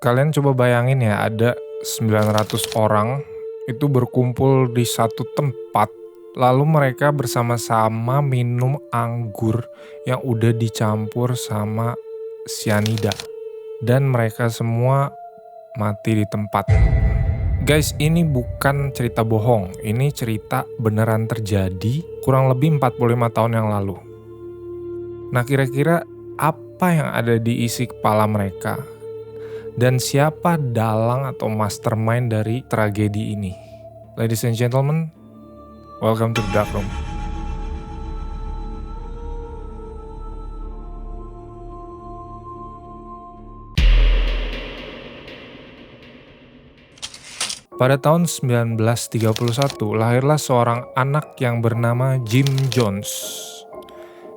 Kalian coba bayangin ya, ada 900 orang itu berkumpul di satu tempat, lalu mereka bersama-sama minum anggur yang udah dicampur sama cyanida, dan mereka semua mati di tempat. Guys, ini bukan cerita bohong, ini cerita beneran terjadi kurang lebih 45 tahun yang lalu. Nah, kira-kira apa yang ada di isi kepala mereka? Dan siapa dalang atau mastermind dari tragedi ini? Ladies and gentlemen, welcome to the Dark Room. Pada tahun 1931, lahirlah seorang anak yang bernama Jim Jones.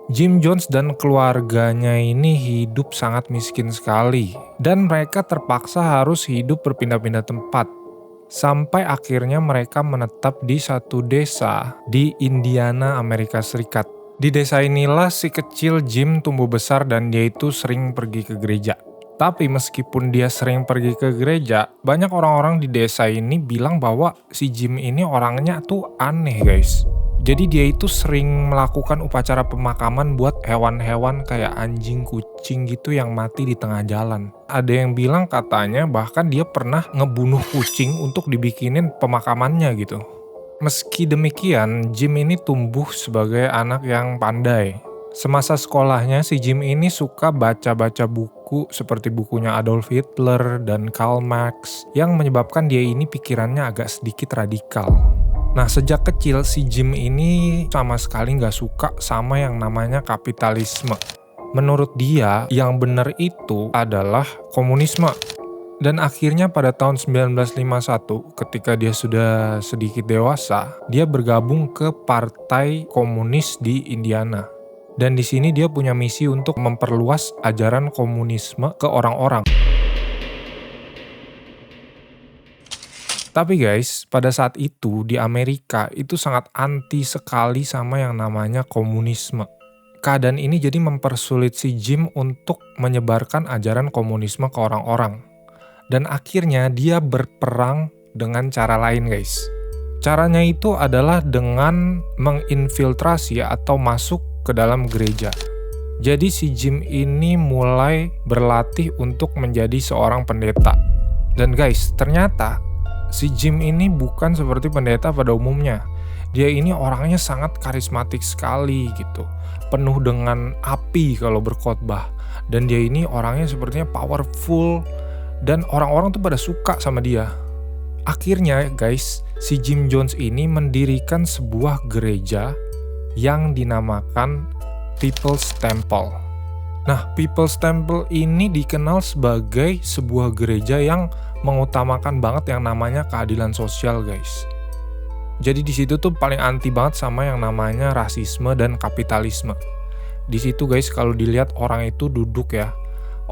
Jim Jones dan keluarganya ini hidup sangat miskin sekali, dan mereka terpaksa harus hidup berpindah-pindah tempat. Sampai akhirnya mereka menetap di satu desa di Indiana, Amerika Serikat. Di desa inilah si kecil Jim tumbuh besar dan dia itu sering pergi ke gereja. Tapi meskipun dia sering pergi ke gereja, banyak orang-orang di desa ini bilang bahwa si Jim ini orangnya tuh aneh, guys. Jadi dia itu sering melakukan upacara pemakaman buat hewan-hewan kayak anjing, kucing gitu yang mati di tengah jalan. Ada yang bilang katanya bahkan dia pernah ngebunuh kucing untuk dibikinin pemakamannya gitu. Meski demikian, Jim ini tumbuh sebagai anak yang pandai. Semasa sekolahnya, si Jim ini suka baca-baca buku seperti bukunya Adolf Hitler dan Karl Marx yang menyebabkan dia ini pikirannya agak sedikit radikal. Nah, sejak kecil si Jim ini sama sekali nggak suka sama yang namanya kapitalisme. Menurut dia, yang benar itu adalah komunisme. Dan akhirnya pada tahun 1951, ketika dia sudah sedikit dewasa, dia bergabung ke Partai Komunis di Indiana. Dan di sini dia punya misi untuk memperluas ajaran komunisme ke orang-orang. Tapi guys, pada saat itu di Amerika itu sangat anti sekali sama yang namanya komunisme. Keadaan ini jadi mempersulit si Jim untuk menyebarkan ajaran komunisme ke orang-orang. Dan akhirnya dia berperang dengan cara lain, guys. Caranya itu adalah dengan menginfiltrasi atau masuk ke dalam gereja. Jadi si Jim ini mulai berlatih untuk menjadi seorang pendeta. Dan guys, ternyata si Jim ini bukan seperti pendeta pada umumnya. Dia ini orangnya sangat karismatik sekali gitu. Penuh dengan api kalau berkhotbah. Dan dia ini orangnya sepertinya powerful. Dan orang-orang tuh pada suka sama dia. Akhirnya guys, si Jim Jones ini mendirikan sebuah gereja yang dinamakan People's Temple. Nah, People's Temple ini dikenal sebagai sebuah gereja yang mengutamakan banget yang namanya keadilan sosial, guys. Jadi di situ tuh paling anti banget sama yang namanya rasisme dan kapitalisme. Di situ guys, kalau dilihat orang itu duduk ya,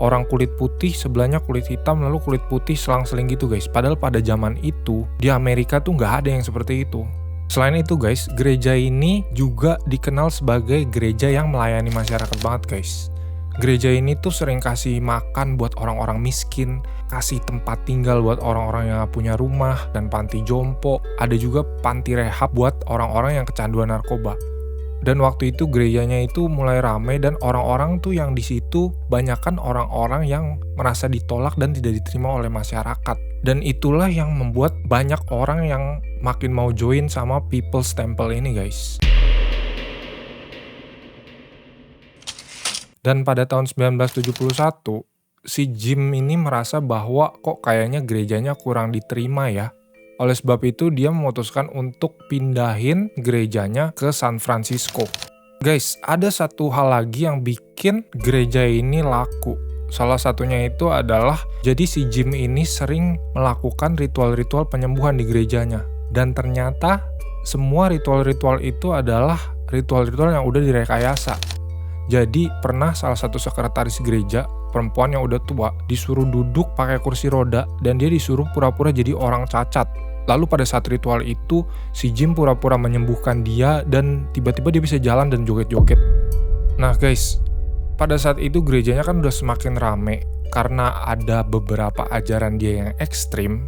orang kulit putih sebelahnya kulit hitam, lalu kulit putih selang-seling gitu guys. Padahal pada zaman itu di Amerika tuh nggak ada yang seperti itu. Selain itu guys, gereja ini juga dikenal sebagai gereja yang melayani masyarakat banget guys. Gereja ini tuh sering kasih makan buat orang-orang miskin, kasih tempat tinggal buat orang-orang yang gak punya rumah, dan panti jompo. Ada juga panti rehab buat orang-orang yang kecanduan narkoba. Dan waktu itu gerejanya itu mulai ramai dan orang-orang tuh yang di situ banyakan orang-orang yang merasa ditolak dan tidak diterima oleh masyarakat. Dan itulah yang membuat banyak orang yang makin mau join sama People's Temple ini guys. Dan pada tahun 1971, si Jim ini merasa bahwa kok kayaknya gerejanya kurang diterima ya. Oleh sebab itu dia memutuskan untuk pindahin gerejanya ke San Francisco. Guys, ada satu hal lagi yang bikin gereja ini laku. Salah satunya itu adalah jadi si Jim ini sering melakukan ritual-ritual penyembuhan di gerejanya. Dan ternyata semua ritual-ritual itu adalah ritual-ritual yang udah direkayasa. Jadi pernah salah satu sekretaris gereja, perempuan yang udah tua, disuruh duduk pakai kursi roda dan dia disuruh pura-pura jadi orang cacat. Lalu pada saat ritual itu, si Jim pura-pura menyembuhkan dia dan tiba-tiba dia bisa jalan dan joget-joget. Nah guys, pada saat itu gerejanya kan udah semakin rame karena ada beberapa ajaran dia yang ekstrim,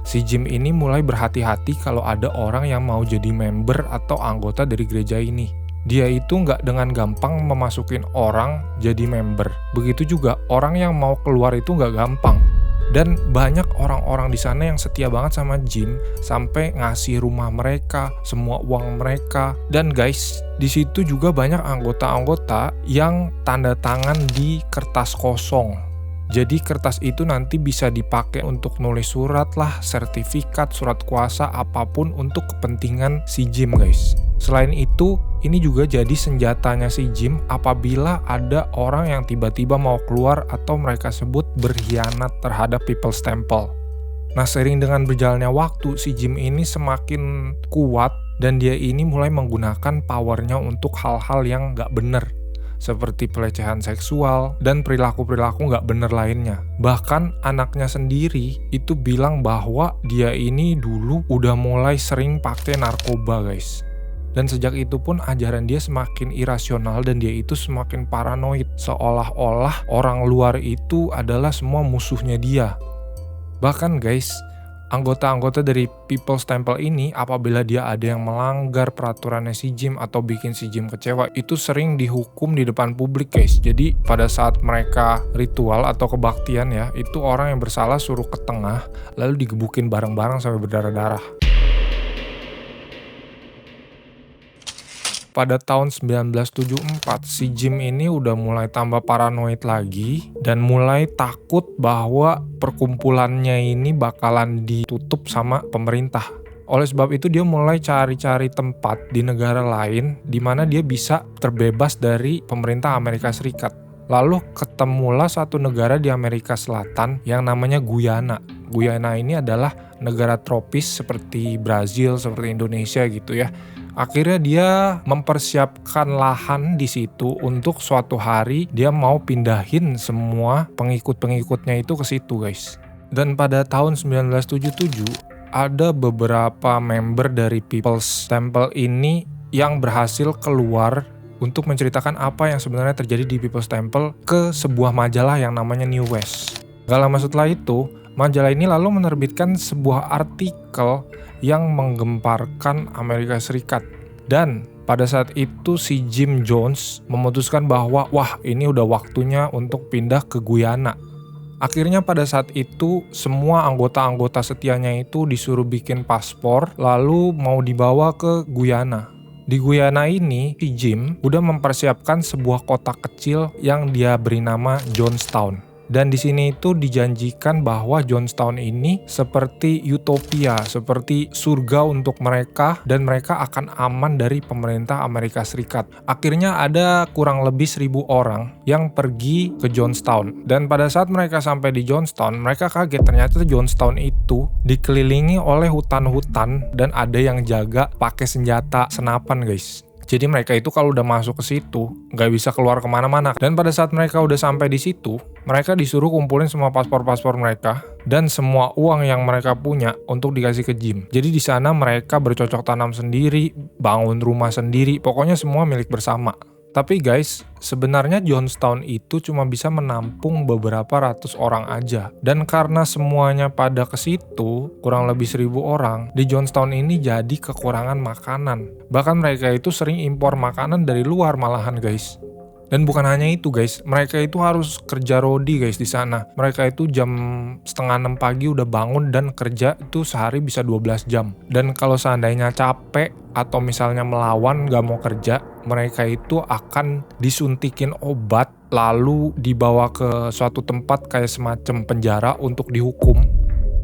si Jim ini mulai berhati-hati kalau ada orang yang mau jadi member atau anggota dari gereja ini. Dia itu nggak dengan gampang memasukin orang jadi member. Begitu juga orang yang mau keluar itu nggak gampang. Dan banyak orang-orang di sana yang setia banget sama Jim sampai ngasih rumah mereka, semua uang mereka. Dan guys, di situ juga banyak anggota-anggota yang tanda tangan di kertas kosong. Jadi kertas itu nanti bisa dipakai untuk nulis surat lah, sertifikat, surat kuasa, apapun untuk kepentingan si Jim guys. Selain itu, ini juga jadi senjatanya si Jim apabila ada orang yang tiba-tiba mau keluar atau mereka sebut berkhianat terhadap People's Temple. Nah, seiring dengan berjalannya waktu, si Jim ini semakin kuat dan dia ini mulai menggunakan powernya untuk hal-hal yang nggak bener, seperti pelecehan seksual dan perilaku-perilaku nggak bener lainnya. Bahkan anaknya sendiri itu bilang bahwa dia ini dulu udah mulai sering pakai narkoba guys. Dan sejak itu pun ajaran dia semakin irasional dan dia itu semakin paranoid. Seolah-olah orang luar itu adalah semua musuhnya dia. Bahkan guys, anggota-anggota dari People's Temple ini apabila dia ada yang melanggar peraturannya si Jim atau bikin si Jim kecewa, itu sering dihukum di depan publik guys. Jadi pada saat mereka ritual atau kebaktian ya, itu orang yang bersalah suruh ke tengah lalu digebukin bareng-bareng sampai berdarah-darah. Pada tahun 1974, si Jim ini udah mulai tambah paranoid lagi dan mulai takut bahwa perkumpulannya ini bakalan ditutup sama pemerintah. Oleh sebab itu dia mulai cari-cari tempat di negara lain di mana dia bisa terbebas dari pemerintah Amerika Serikat. Lalu ketemulah satu negara di Amerika Selatan yang namanya Guyana. Guyana ini adalah negara tropis seperti Brazil, seperti Indonesia gitu ya. Akhirnya dia mempersiapkan lahan di situ untuk suatu hari dia mau pindahin semua pengikut-pengikutnya itu ke situ guys. Dan pada tahun 1977 ada beberapa member dari People's Temple ini yang berhasil keluar untuk menceritakan apa yang sebenarnya terjadi di People's Temple ke sebuah majalah yang namanya New West. Gak lama setelah itu, majalah ini lalu menerbitkan sebuah artikel yang menggemparkan Amerika Serikat. Dan pada saat itu si Jim Jones memutuskan bahwa wah ini udah waktunya untuk pindah ke Guyana. Akhirnya pada saat itu semua anggota-anggota setianya itu disuruh bikin paspor lalu mau dibawa ke Guyana. Di Guyana ini si Jim udah mempersiapkan sebuah kota kecil yang dia beri nama Johnstown. Dan di sini itu dijanjikan bahwa Johnstown ini seperti utopia, seperti surga untuk mereka dan mereka akan aman dari pemerintah Amerika Serikat. Akhirnya ada kurang lebih 1.000 orang yang pergi ke Johnstown. Dan pada saat mereka sampai di Johnstown, mereka kaget ternyata Johnstown itu dikelilingi oleh hutan-hutan dan ada yang jaga pakai senjata senapan guys. Jadi mereka itu kalau udah masuk ke situ nggak bisa keluar kemana-mana. Dan pada saat mereka udah sampai di situ, mereka disuruh kumpulin semua paspor-paspor mereka dan semua uang yang mereka punya untuk dikasih ke Jim. Jadi di sana mereka bercocok tanam sendiri, bangun rumah sendiri, pokoknya semua milik bersama. Tapi guys, sebenarnya Johnstown itu cuma bisa menampung beberapa ratus orang aja. Dan karena semuanya pada ke situ, kurang lebih 1.000 orang, di Johnstown ini jadi kekurangan makanan. Bahkan mereka itu sering impor makanan dari luar malahan guys. Dan bukan hanya itu guys, mereka itu harus kerja rodi guys di sana. Mereka itu jam 5:30 pagi udah bangun dan kerja itu sehari bisa 12 jam. Dan kalau seandainya capek atau misalnya melawan gak mau kerja, mereka itu akan disuntikin obat lalu dibawa ke suatu tempat kayak semacam penjara untuk dihukum.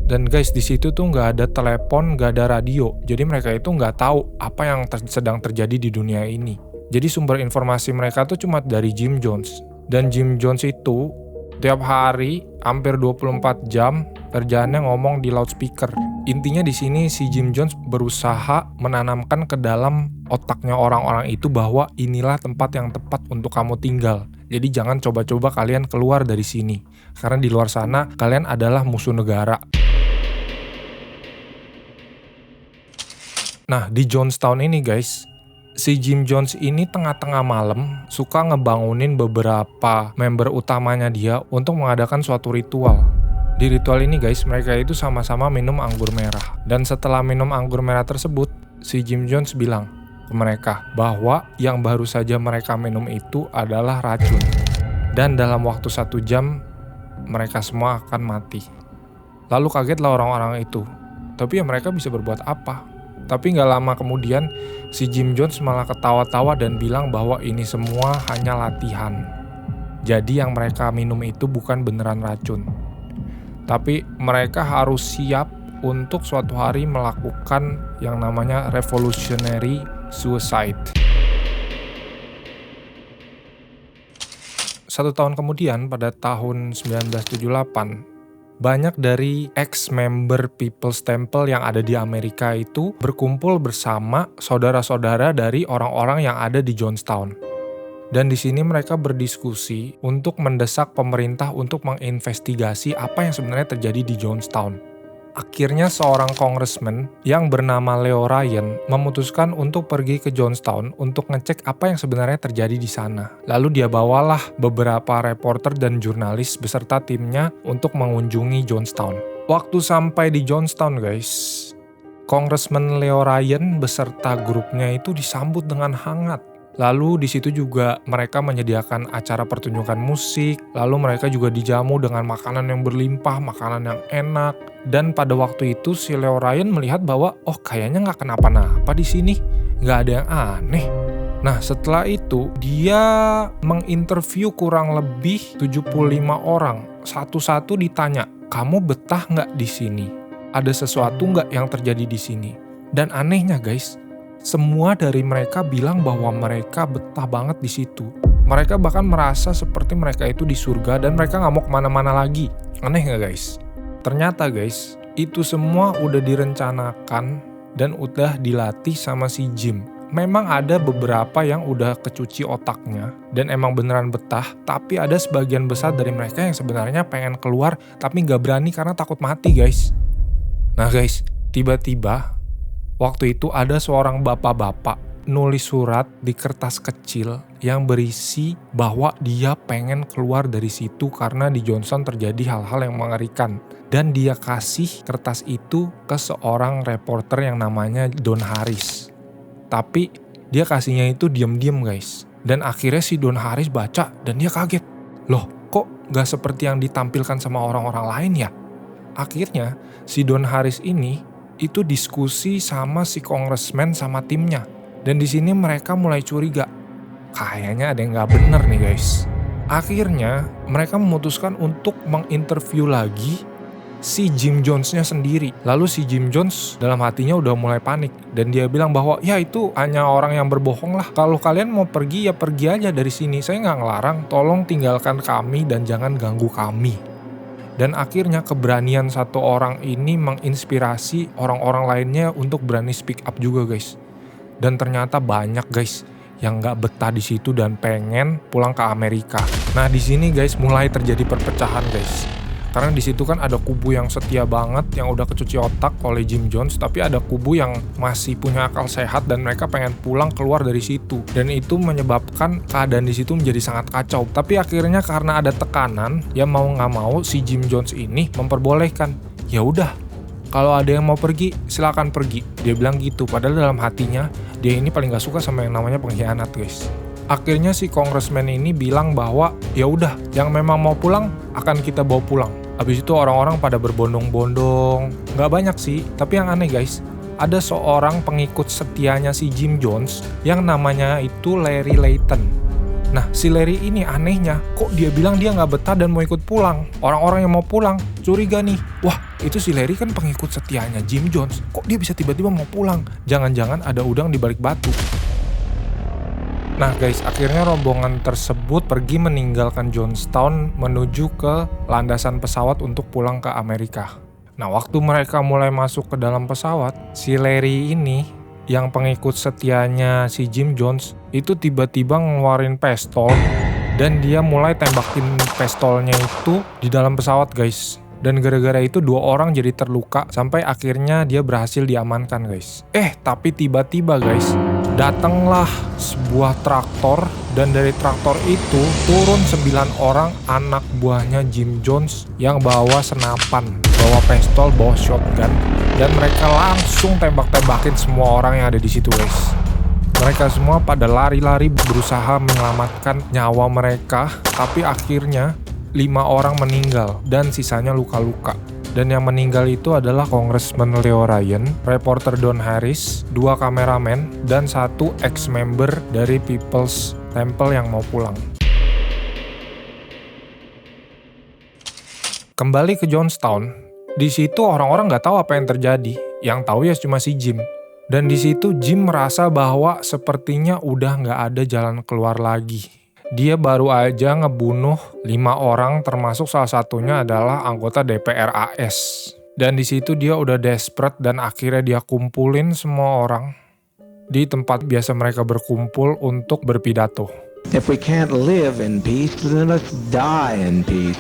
Dan guys di situ tuh nggak ada telepon, nggak ada radio, jadi mereka itu nggak tahu apa yang sedang terjadi di dunia ini. Jadi sumber informasi mereka tuh cuma dari Jim Jones. Dan Jim Jones itu tiap hari hampir 24 jam kerjaannya ngomong di loudspeaker. Intinya di sini si Jim Jones berusaha menanamkan ke dalam otaknya orang-orang itu bahwa inilah tempat yang tepat untuk kamu tinggal. Jadi jangan coba-coba kalian keluar dari sini. Karena di luar sana kalian adalah musuh negara. Nah di Johnstown ini guys, Si Jim Jones ini tengah-tengah malam suka ngebangunin beberapa member utamanya dia untuk mengadakan suatu ritual. Di ritual ini guys, mereka itu sama-sama minum anggur merah. Dan setelah minum anggur merah tersebut, si Jim Jones bilang ke mereka bahwa yang baru saja mereka minum itu adalah racun. Dan dalam waktu 1 jam, mereka semua akan mati. Lalu kagetlah orang-orang itu. Tapi ya mereka bisa berbuat apa? Tapi gak lama kemudian, si Jim Jones malah ketawa-tawa dan bilang bahwa ini semua hanya latihan. Jadi yang mereka minum itu bukan beneran racun. Tapi mereka harus siap untuk suatu hari melakukan yang namanya revolutionary suicide. 1 tahun kemudian, pada tahun 1978, banyak dari ex-member People's Temple yang ada di Amerika itu berkumpul bersama saudara-saudara dari orang-orang yang ada di Jonestown. Dan di sini mereka berdiskusi untuk mendesak pemerintah untuk menginvestigasi apa yang sebenarnya terjadi di Jonestown. Akhirnya seorang congressman yang bernama Leo Ryan memutuskan untuk pergi ke Jonestown untuk ngecek apa yang sebenarnya terjadi di sana. Lalu dia bawalah beberapa reporter dan jurnalis beserta timnya untuk mengunjungi Jonestown. Waktu sampai di Jonestown guys, Congressman Leo Ryan beserta grupnya itu disambut dengan hangat. Lalu di situ juga mereka menyediakan acara pertunjukan musik, lalu mereka juga dijamu dengan makanan yang berlimpah, makanan yang enak. Dan pada waktu itu si Leo Ryan melihat bahwa kayaknya nggak kenapa-napa di sini, nggak ada yang aneh. Nah setelah itu dia menginterview kurang lebih 75 orang, satu-satu ditanya, kamu betah nggak di sini? Ada sesuatu nggak yang terjadi di sini? Dan anehnya guys, semua dari mereka bilang bahwa mereka betah banget di situ. Mereka bahkan merasa seperti mereka itu di surga dan mereka nggak mau kemana-mana lagi. Aneh nggak guys? Ternyata guys, itu semua udah direncanakan dan udah dilatih sama si Jim. Memang ada beberapa yang udah kecuci otaknya dan emang beneran betah, tapi ada sebagian besar dari mereka yang sebenarnya pengen keluar tapi nggak berani karena takut mati guys. Nah guys, tiba-tiba waktu itu ada seorang bapak-bapak nulis surat di kertas kecil yang berisi bahwa dia pengen keluar dari situ karena di Jonestown terjadi hal-hal yang mengerikan. Dan dia kasih kertas itu ke seorang reporter yang namanya Don Harris. Tapi dia kasihnya itu diam-diam guys. Dan akhirnya si Don Harris baca dan dia kaget. Loh kok gak seperti yang ditampilkan sama orang-orang lain ya? Akhirnya si Don Harris ini itu diskusi sama si congressman sama timnya. Dan di sini mereka mulai curiga. Kayaknya ada yang gak bener nih guys. Akhirnya mereka memutuskan untuk menginterview lagi si Jim Jones-nya sendiri. Lalu si Jim Jones dalam hatinya udah mulai panik. Dan dia bilang bahwa ya itu hanya orang yang berbohong lah. Kalau kalian mau pergi ya pergi aja dari sini. Saya gak ngelarang. Tolong tinggalkan kami dan jangan ganggu kami. Dan akhirnya keberanian satu orang ini menginspirasi orang-orang lainnya untuk berani speak up juga guys. Dan ternyata banyak guys yang nggak betah di situ dan pengen pulang ke Amerika. Nah di sini guys mulai terjadi perpecahan guys. Karena di situ kan ada kubu yang setia banget yang udah kecuci otak oleh Jim Jones, tapi ada kubu yang masih punya akal sehat dan mereka pengen pulang keluar dari situ. Dan itu menyebabkan keadaan di situ menjadi sangat kacau. Tapi akhirnya karena ada tekanan, ya mau nggak mau si Jim Jones ini memperbolehkan. Ya udah, kalau ada yang mau pergi silakan pergi. Dia bilang gitu. Padahal dalam hatinya dia ini paling nggak suka sama yang namanya pengkhianat guys. Akhirnya si congressman ini bilang bahwa ya udah, yang memang mau pulang akan kita bawa pulang. Habis itu orang-orang pada berbondong-bondong. Gak banyak sih, tapi yang aneh guys, ada seorang pengikut setianya si Jim Jones yang namanya itu Larry Layton. Nah si Larry ini anehnya, kok dia bilang dia gak betah dan mau ikut pulang. Orang-orang yang mau pulang curiga nih, wah itu si Larry kan pengikut setianya Jim Jones, kok dia bisa tiba-tiba mau pulang? Jangan-jangan ada udang di balik batu. Nah guys, akhirnya rombongan tersebut pergi meninggalkan Jonestown menuju ke landasan pesawat untuk pulang ke Amerika. Nah waktu mereka mulai masuk ke dalam pesawat, si Larry ini yang pengikut setianya si Jim Jones itu tiba-tiba ngeluarin pistol dan dia mulai tembakin pistolnya itu di dalam pesawat guys. Dan gara-gara itu 2 orang jadi terluka sampai akhirnya dia berhasil diamankan guys. Tapi tiba-tiba guys, datanglah sebuah traktor dan dari traktor itu turun 9 orang anak buahnya Jim Jones yang bawa senapan, bawa pistol, bawa shotgun, dan mereka langsung tembak-tembakin semua orang yang ada di situ guys. Mereka semua pada lari-lari berusaha menyelamatkan nyawa mereka, tapi akhirnya 5 orang meninggal dan sisanya luka-luka. Dan yang meninggal itu adalah Congressman Leo Ryan, reporter Don Harris, 2 kameramen, dan 1 ex-member dari People's Temple yang mau pulang. Kembali ke Jonestown, di situ orang-orang nggak tahu apa yang terjadi. Yang tahu ya cuma si Jim. Dan di situ Jim merasa bahwa sepertinya udah nggak ada jalan keluar lagi. Dia baru aja ngebunuh 5 orang, termasuk salah satunya adalah anggota DPR AS. Dan di situ dia udah desperate dan akhirnya dia kumpulin semua orang di tempat biasa mereka berkumpul untuk berpidato. If we can't live in peace, then let's die in peace.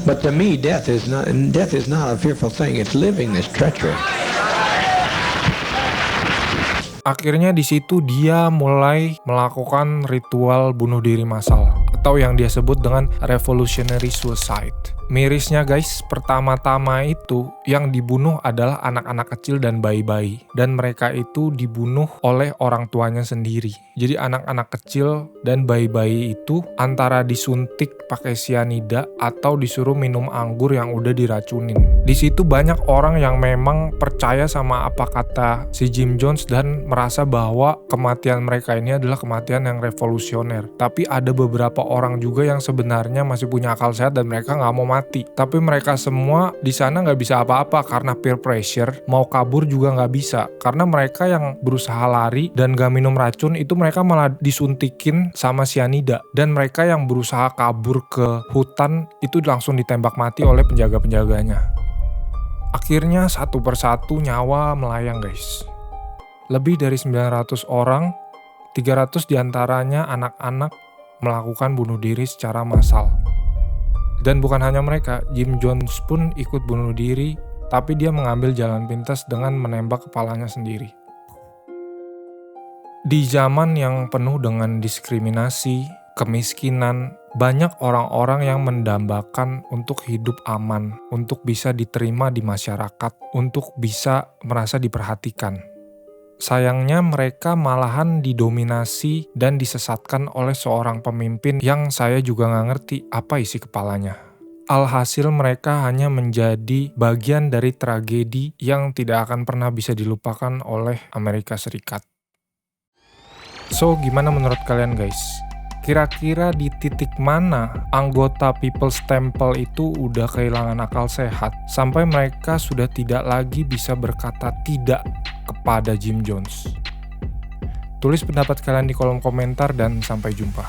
But to me, death is not a fearful thing. It's living that's treacherous. Akhirnya di situ dia mulai melakukan ritual bunuh diri massal atau yang dia sebut dengan revolutionary suicide. Mirisnya guys, pertama-tama itu yang dibunuh adalah anak-anak kecil dan bayi-bayi. Dan mereka itu dibunuh oleh orang tuanya sendiri. Jadi anak-anak kecil dan bayi-bayi itu antara disuntik pakai sianida atau disuruh minum anggur yang udah diracunin. Di situ banyak orang yang memang percaya sama apa kata si Jim Jones dan merasa bahwa kematian mereka ini adalah kematian yang revolusioner. Tapi ada beberapa orang juga yang sebenarnya masih punya akal sehat dan mereka nggak mau mati. Tapi mereka semua di sana nggak bisa apa-apa karena peer pressure. Mau kabur juga nggak bisa karena mereka yang berusaha lari dan gak minum racun itu mereka malah disuntikin sama sianida. Dan mereka yang berusaha kabur ke hutan itu langsung ditembak mati oleh penjaga-penjaganya. Akhirnya satu persatu nyawa melayang guys. Lebih dari 900 orang, 300 diantaranya anak-anak melakukan bunuh diri secara massal. Dan bukan hanya mereka, Jim Jones pun ikut bunuh diri, tapi dia mengambil jalan pintas dengan menembak kepalanya sendiri. Di zaman yang penuh dengan diskriminasi, kemiskinan, banyak orang-orang yang mendambakan untuk hidup aman, untuk bisa diterima di masyarakat, untuk bisa merasa diperhatikan. Sayangnya mereka malahan didominasi dan disesatkan oleh seorang pemimpin yang saya juga nggak ngerti apa isi kepalanya. Alhasil mereka hanya menjadi bagian dari tragedi yang tidak akan pernah bisa dilupakan oleh Amerika Serikat. So, gimana menurut kalian guys? Kira-kira di titik mana anggota People's Temple itu udah kehilangan akal sehat sampai mereka sudah tidak lagi bisa berkata tidak kepada Jim Jones? Tulis pendapat kalian di kolom komentar dan sampai jumpa.